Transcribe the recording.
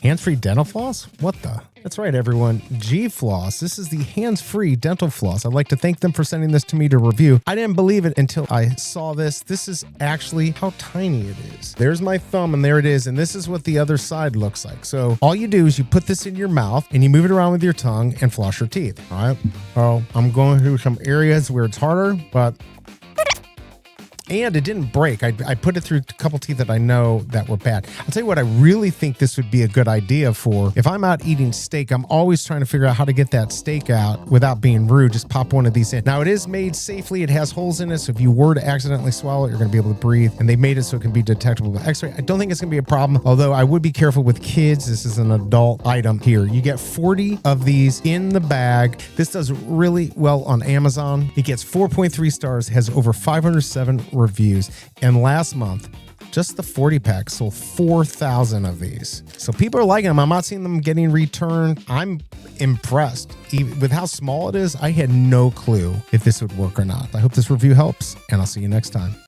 Hands-free dental floss? What the? That's right, everyone. GFloss. This is the hands-free dental floss. I'd like to thank them for sending this to me to review. I didn't believe it until I saw this. This is actually how tiny it is. There's my thumb, and there it is. And this is what the other side looks like. So all you do is you put this in your mouth, and you move it around with your tongue and floss your teeth. All right? So I'm going through some areas where it's harder, but... And it didn't break. I put it through a couple teeth that I know that were bad. I'll tell you what, I really think this would be a good idea for if I'm out eating steak. I'm always trying to figure out how to get that steak out without being rude. Just pop one of these in. Now, it is made safely. It has holes in it. So if you were to accidentally swallow it, you're going to be able to breathe. And they made it so it can be detectable by X-ray. I don't think it's going to be a problem, although I would be careful with kids. This is an adult item here. You get 40 of these in the bag. This does really well on Amazon. It gets 4.3 stars, has over 507 reviews, and last month just the 40 pack sold 4,000 of these. So people are liking them. I'm not seeing them getting returned. I'm impressed. Even with how small it is, I had no clue if this would work or not. I hope this review helps, and I'll see you next time.